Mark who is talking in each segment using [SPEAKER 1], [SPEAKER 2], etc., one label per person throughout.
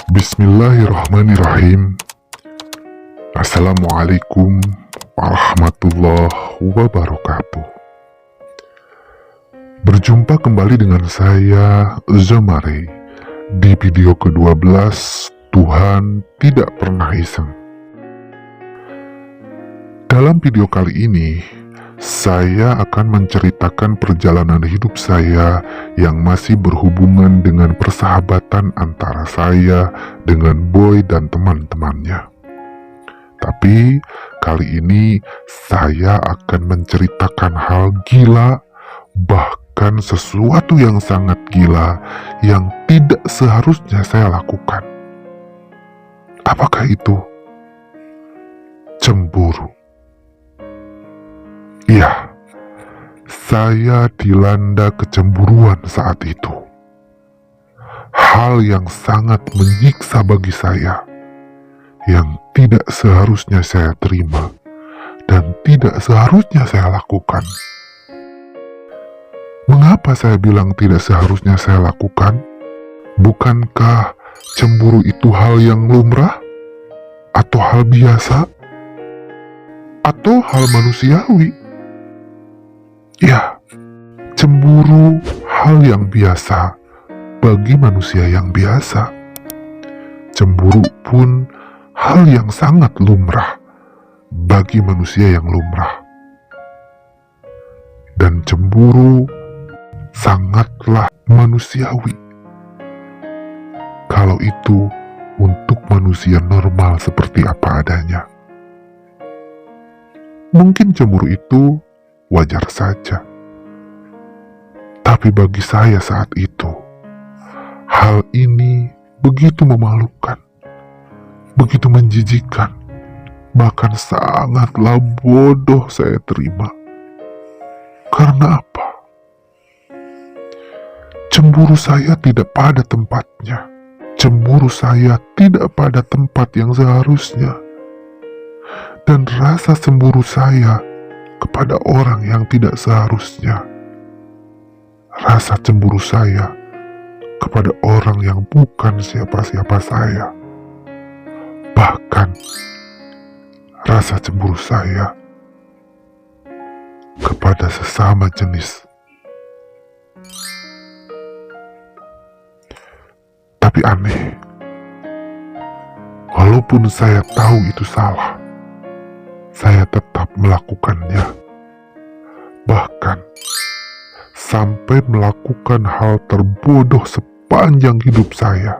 [SPEAKER 1] Bismillahirrahmanirrahim. Assalamualaikum warahmatullahi wabarakatuh. Berjumpa kembali dengan saya, Zamare, di video ke-12, Tuhan Tidak Pernah Iseng. Dalam video kali ini, saya akan menceritakan perjalanan hidup saya yang masih berhubungan dengan persahabatan antara saya dengan Boy dan teman-temannya. Tapi kali ini saya akan menceritakan hal gila, bahkan sesuatu yang sangat gila yang tidak seharusnya saya lakukan. Apakah itu? Cemburu. Ya, saya dilanda kecemburuan saat itu. Hal yang sangat menyiksa bagi saya, yang tidak seharusnya saya terima, dan tidak seharusnya saya lakukan. Mengapa saya bilang tidak seharusnya saya lakukan? Bukankah cemburu itu hal yang lumrah? Atau hal biasa? Atau hal manusiawi? Ya, cemburu hal yang biasa bagi manusia yang biasa. Cemburu pun hal yang sangat lumrah bagi manusia yang lumrah. Dan cemburu sangatlah manusiawi kalau itu untuk manusia normal seperti apa adanya. Mungkin cemburu itu wajar saja. Tapi bagi saya saat itu, hal ini begitu memalukan, begitu menjijikkan, bahkan sangatlah bodoh saya terima. Karena apa? Cemburu saya tidak pada tempatnya. Cemburu saya tidak pada tempat yang seharusnya. Dan rasa cemburu saya kepada orang yang tidak seharusnya. Rasa cemburu saya kepada orang yang bukan siapa-siapa saya. Bahkan rasa cemburu saya kepada sesama jenis. Tapi aneh, walaupun saya tahu itu salah, saya tetap melakukannya. Bahkan sampai melakukan hal terbodoh sepanjang hidup saya.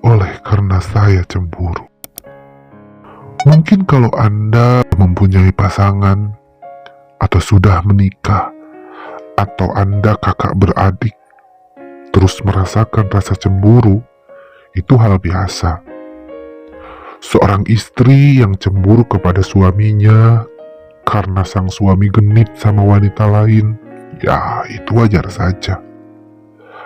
[SPEAKER 1] Oleh karena saya cemburu. Mungkin kalau Anda mempunyai pasangan, atau sudah menikah, atau Anda kakak beradik, terus merasakan rasa cemburu, itu hal biasa. Seorang istri yang cemburu kepada suaminya karena sang suami genit sama wanita lain, ya itu wajar saja.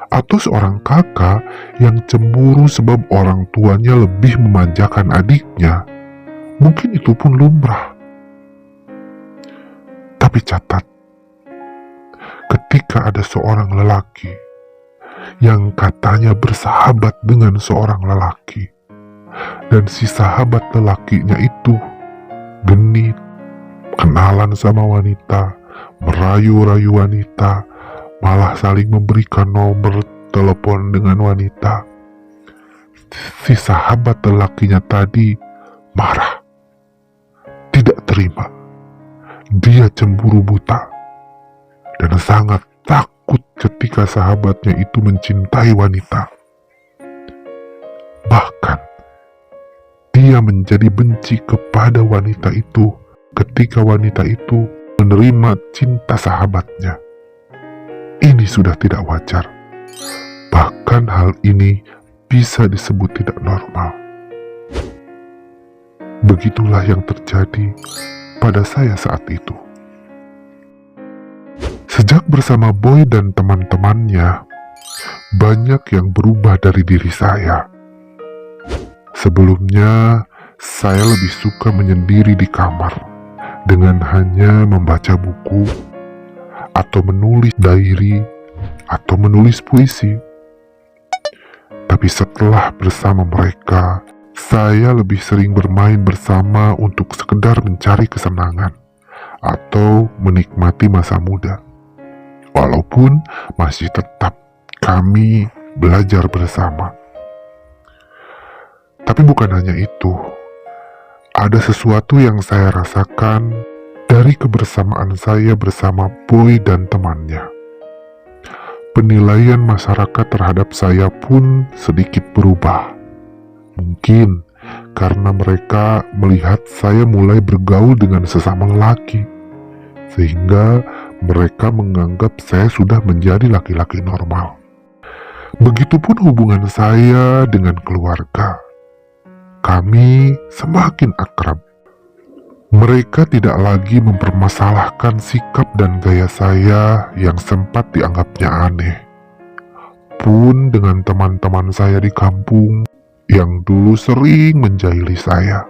[SPEAKER 1] Atau seorang kakak yang cemburu sebab orang tuanya lebih memanjakan adiknya, mungkin itu pun lumrah. Tapi catat, ketika ada seorang lelaki yang katanya bersahabat dengan seorang lelaki, dan si sahabat lelakinya itu genit, kenalan sama wanita, merayu-rayu wanita, malah saling memberikan nomor telepon dengan wanita. Si sahabat lelakinya tadi marah, tidak terima. Dia cemburu buta dan sangat takut ketika sahabatnya itu mencintai wanita. Bahkan dia menjadi benci kepada wanita itu ketika wanita itu menerima cinta sahabatnya. Ini sudah tidak wajar. Bahkan hal ini bisa disebut tidak normal. Begitulah yang terjadi pada saya saat itu. Sejak bersama Boy dan teman-temannya, banyak yang berubah dari diri saya. Sebelumnya, saya lebih suka menyendiri di kamar dengan hanya membaca buku atau menulis diary atau menulis puisi. Tapi Tapi setelah bersama mereka, saya lebih sering bermain bersama untuk sekedar mencari kesenangan atau menikmati masa muda. Walaupun masih tetap kami belajar bersama. Tapi bukan hanya itu, ada sesuatu yang saya rasakan dari kebersamaan saya bersama Boy dan temannya. Penilaian masyarakat terhadap saya pun sedikit berubah. Mungkin karena mereka melihat saya mulai bergaul dengan sesama lelaki, sehingga mereka menganggap saya sudah menjadi laki-laki normal. Begitupun hubungan saya dengan keluarga. Kami semakin akrab. Mereka tidak lagi mempermasalahkan sikap dan gaya saya yang sempat dianggapnya aneh. Pun dengan teman-teman saya di kampung yang dulu sering menjahili saya,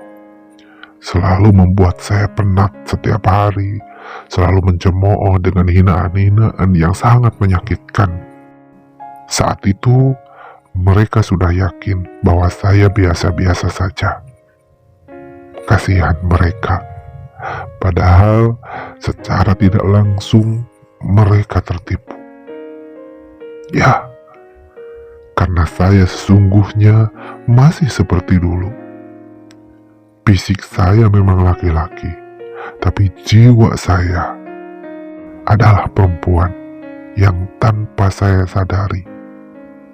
[SPEAKER 1] selalu membuat saya penat setiap hari, selalu mencemooh dengan hinaan-hinaan yang sangat menyakitkan. Saat itu, mereka sudah yakin bahwa saya biasa-biasa saja. Kasihan mereka. Padahal secara tidak langsung mereka tertipu. Ya, karena saya sesungguhnya masih seperti dulu. Fisik saya memang laki-laki, tapi jiwa saya adalah perempuan yang tanpa saya sadari,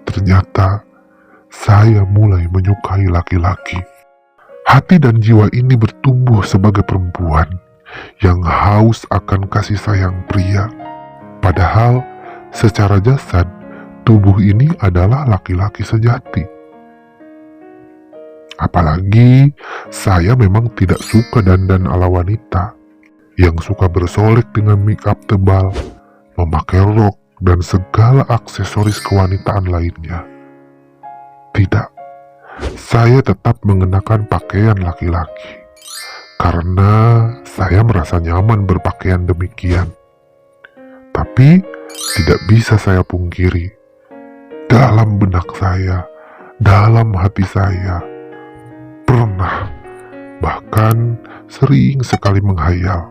[SPEAKER 1] ternyata saya mulai menyukai laki-laki. Hati dan jiwa ini bertumbuh sebagai perempuan yang haus akan kasih sayang pria. Padahal secara jasad, tubuh ini adalah laki-laki sejati. Apalagi saya memang tidak suka dandan ala wanita yang suka bersolek dengan make up tebal, memakai rok, dan segala aksesoris kewanitaan lainnya. Tidak. Saya tetap mengenakan pakaian laki-laki karena saya merasa nyaman berpakaian demikian. Tapi tidak bisa saya pungkiri, dalam benak saya, dalam hati saya, pernah, bahkan sering sekali menghayal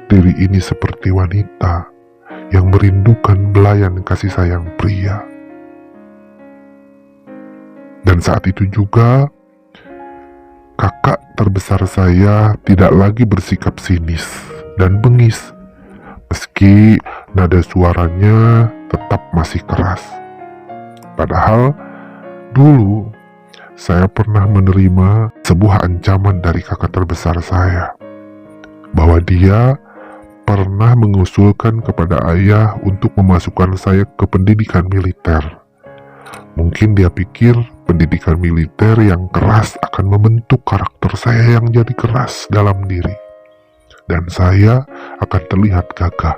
[SPEAKER 1] diri ini seperti wanita yang merindukan belayan kasih sayang pria. Dan saat itu juga, kakak terbesar saya tidak lagi bersikap sinis dan bengis, meski nada suaranya tetap masih keras. Padahal dulu saya pernah menerima sebuah ancaman dari kakak terbesar saya, bahwa dia pernah mengusulkan kepada ayah untuk memasukkan saya ke pendidikan militer. Mungkin dia pikir pendidikan militer yang keras akan membentuk karakter saya yang jadi keras dalam diri, dan saya akan terlihat gagah.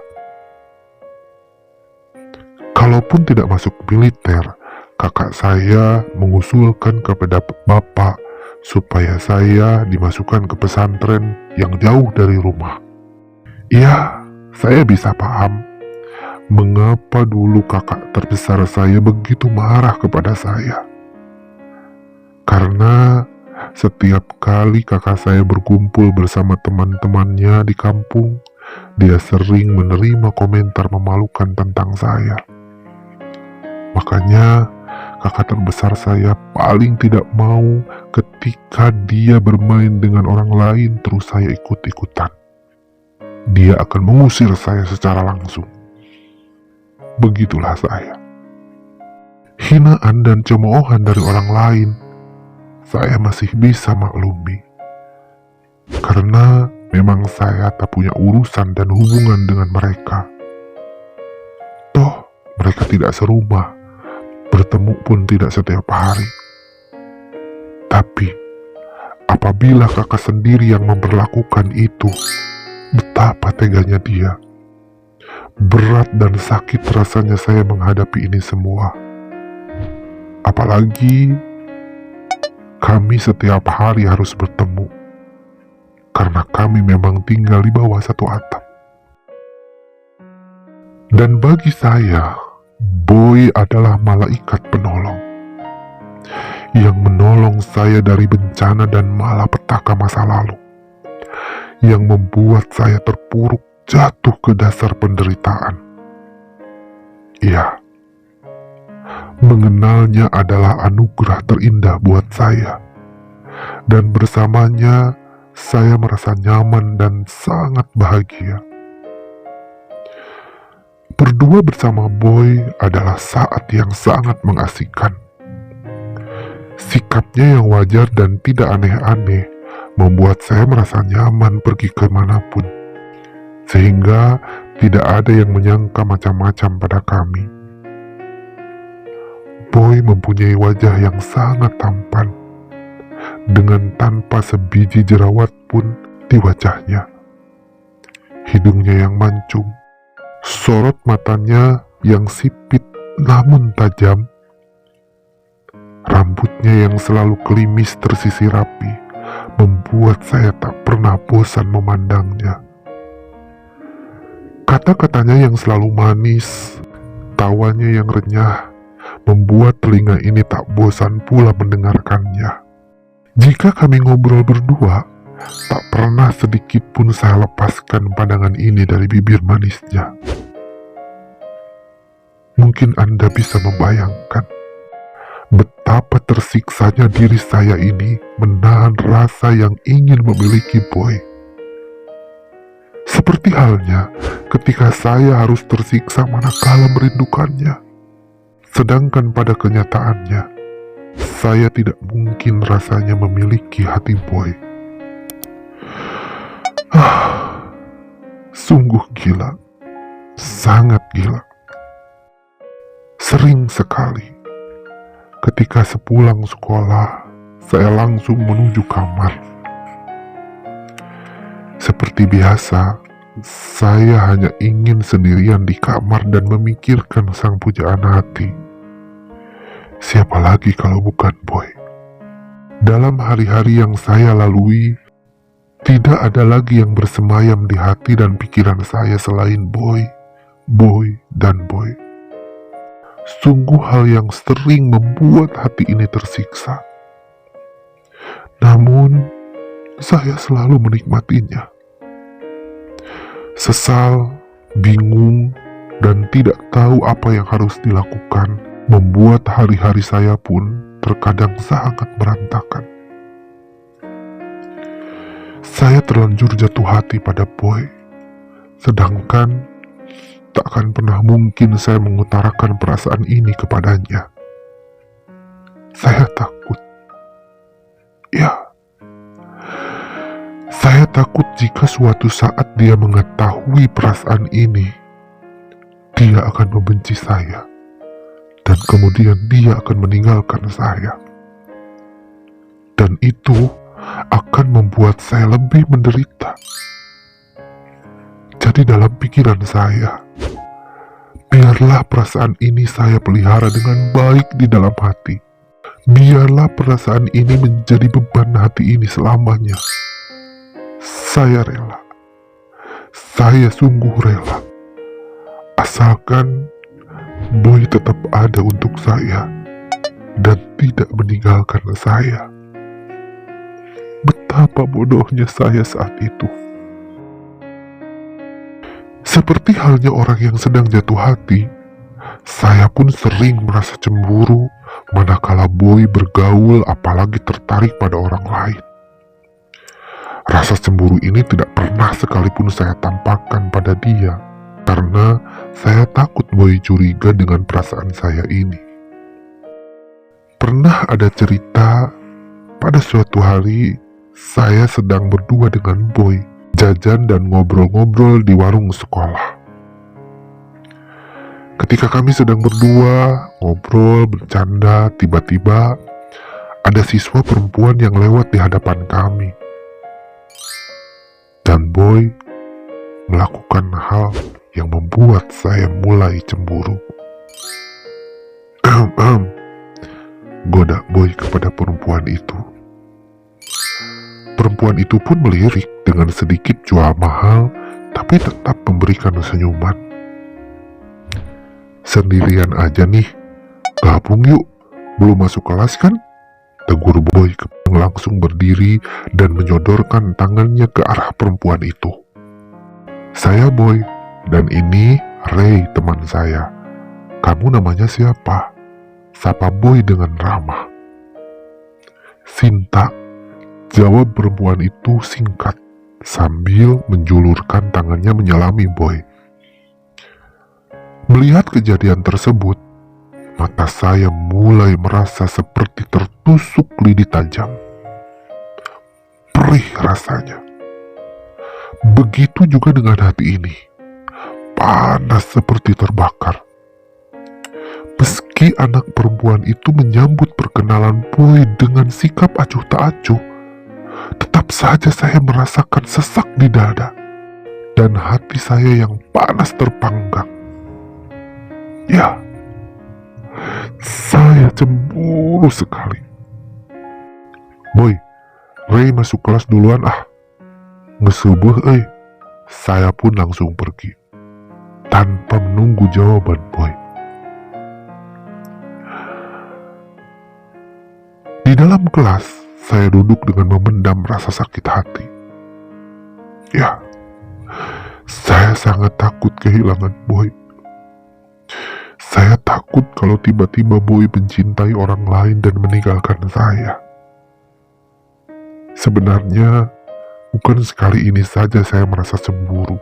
[SPEAKER 1] Kalaupun tidak masuk militer, kakak saya mengusulkan kepada bapak supaya saya dimasukkan ke pesantren yang jauh dari rumah. Ya, saya bisa paham mengapa dulu kakak terbesar saya begitu marah kepada saya. Karena setiap kali kakak saya berkumpul bersama teman-temannya di kampung, dia sering menerima komentar memalukan tentang saya. Makanya kakak terbesar saya paling tidak mau ketika dia bermain dengan orang lain terus saya ikut-ikutan. Dia akan mengusir saya secara langsung. Begitulah saya. Hinaan dan cemoohan dari orang lain, saya masih bisa maklumi. Karena memang saya tak punya urusan dan hubungan dengan mereka. Toh, mereka tidak serumah, bertemu pun tidak setiap hari. Tapi, apabila kakak sendiri yang memperlakukan itu, betapa teganya dia. Berat dan sakit rasanya saya menghadapi ini semua. Apalagi kami setiap hari harus bertemu, karena kami memang tinggal di bawah satu atap. Dan bagi saya, Boy adalah malaikat penolong. yang menolong saya dari bencana dan malapetaka masa lalu, yang membuat saya terpuruk jatuh ke dasar penderitaan. Ya, mengenalnya adalah anugerah terindah buat saya, dan bersamanya saya merasa nyaman dan sangat bahagia. Berdua bersama Boy adalah saat yang sangat mengasihkan. Sikapnya yang wajar dan tidak aneh-aneh membuat saya merasa nyaman pergi kemanapun, sehingga tidak ada yang menyangka macam-macam pada kami. Boy mempunyai wajah yang sangat tampan, dengan tanpa sebiji jerawat pun di wajahnya. Hidungnya yang mancung, sorot matanya yang sipit namun tajam, rambutnya yang selalu klimis tersisir rapi, membuat saya tak pernah bosan memandangnya. Kata-katanya yang selalu manis, tawanya yang renyah, membuat telinga ini tak bosan pula mendengarkannya. Jika kami ngobrol berdua, tak pernah sedikit pun saya lepaskan pandangan ini dari bibir manisnya. Mungkin Anda bisa membayangkan betapa tersiksanya diri saya ini menahan rasa yang ingin memiliki Boy. Seperti halnya ketika saya harus tersiksa manakala merindukannya. Sedangkan pada kenyataannya, saya tidak mungkin rasanya memiliki hati Boy. Sungguh gila, sangat gila. Sering sekali, ketika sepulang sekolah, saya langsung menuju kamar. Seperti biasa, saya hanya ingin sendirian di kamar dan memikirkan sang pujaan hati. Siapa lagi kalau bukan Boy? Dalam hari-hari yang saya lalui, tidak ada lagi yang bersemayam di hati dan pikiran saya selain Boy, Boy, dan Boy. Sungguh hal yang sering membuat hati ini tersiksa. Namun, saya selalu menikmatinya. Sesal, bingung, dan tidak tahu apa yang harus dilakukan membuat hari-hari saya pun terkadang sangat berantakan. Saya terlanjur jatuh hati pada Boy, sedangkan tak akan pernah mungkin saya mengutarakan perasaan ini kepadanya. Saya takut. Ya, saya takut jika suatu saat dia mengetahui perasaan ini, dia akan membenci saya, dan kemudian dia akan meninggalkan saya. Dan itu akan membuat saya lebih menderita. Jadi dalam pikiran saya, biarlah perasaan ini saya pelihara dengan baik di dalam hati. Biarlah perasaan ini menjadi beban hati ini selamanya. Saya rela. Saya sungguh rela. Asalkan Boy tetap ada untuk saya dan tidak meninggalkan saya. Betapa bodohnya saya saat itu. Seperti halnya orang yang sedang jatuh hati, saya pun sering merasa cemburu manakala Boy bergaul apalagi tertarik pada orang lain. Rasa cemburu ini tidak pernah sekalipun saya tampakkan pada dia, karena saya takut Boy curiga dengan perasaan saya ini. Pernah ada cerita, pada suatu hari saya sedang berdua dengan Boy, jajan dan ngobrol-ngobrol di warung sekolah. Ketika kami sedang berdua, ngobrol, bercanda, tiba-tiba ada siswa perempuan yang lewat di hadapan kami. Dan Boy melakukan hal yang membuat saya mulai cemburu. Goda Boy kepada perempuan itu. Perempuan itu pun melirik dengan sedikit jual mahal, tapi tetap memberikan senyuman. Sendirian aja nih, gabung yuk, belum masuk kelas kan? Tegur Boy yang langsung berdiri dan menyodorkan tangannya ke arah perempuan itu. Saya Boy, dan ini Ray teman saya. Kamu namanya siapa? Sapa Boy dengan ramah. Sinta, jawab perempuan itu singkat sambil menjulurkan tangannya menyelami Boy. Melihat kejadian tersebut, mata saya mulai merasa seperti tertusuk lidi tajam. Perih rasanya. Begitu juga dengan hati ini. Panas seperti terbakar. Meski anak perempuan itu menyambut perkenalan Boy dengan sikap acuh tak acuh, tetap saja saya merasakan sesak di dada dan hati saya yang panas terpanggang. Ya, saya cemburu sekali. Boy, Ray masuk kelas duluan ah. Ngesubuh Saya pun langsung pergi tanpa menunggu jawaban Boy. Di dalam kelas, saya duduk dengan memendam rasa sakit hati. Ya, saya sangat takut kehilangan Boy. Saya takut kalau tiba-tiba Boy mencintai orang lain dan meninggalkan saya. Sebenarnya, bukan sekali ini saja saya merasa cemburu.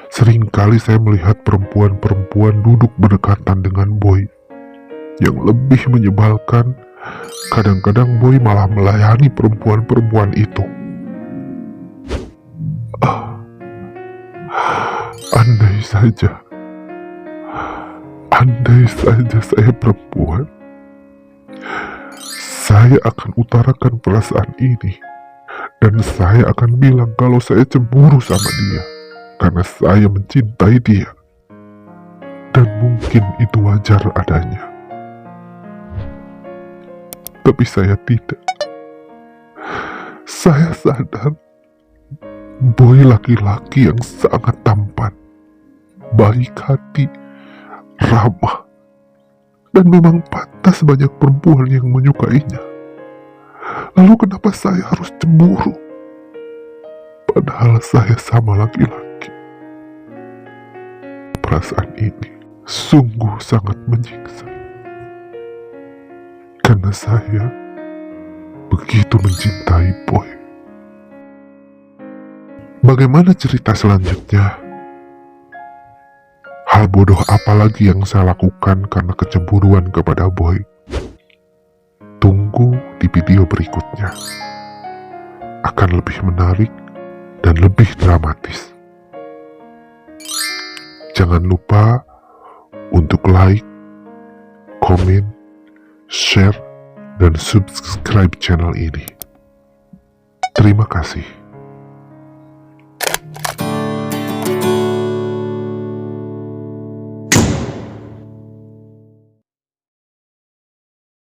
[SPEAKER 1] Seringkali saya melihat perempuan-perempuan duduk berdekatan dengan Boy. Yang lebih menyebalkan, kadang-kadang Boy malah melayani perempuan-perempuan itu. Andai saja saya perempuan, saya akan utarakan perasaan ini. Dan saya akan bilang kalau saya cemburu sama dia, karena saya mencintai dia. Dan mungkin itu wajar adanya. Tapi saya tidak. Saya sadar, Boy laki-laki yang sangat tampan, baik hati, ramah, dan memang pantas banyak perempuan yang menyukainya. Lalu kenapa saya harus cemburu? Padahal saya sama laki-laki. Perasaan ini sungguh sangat menyiksa. Karena saya begitu mencintai Boy. Bagaimana cerita selanjutnya? Hal bodoh apa lagi yang saya lakukan karena kecemburuan kepada Boy? Tunggu di video berikutnya. Akan lebih menarik dan lebih dramatis. Jangan lupa untuk like, komen, share, dan subscribe channel ini. Terima kasih.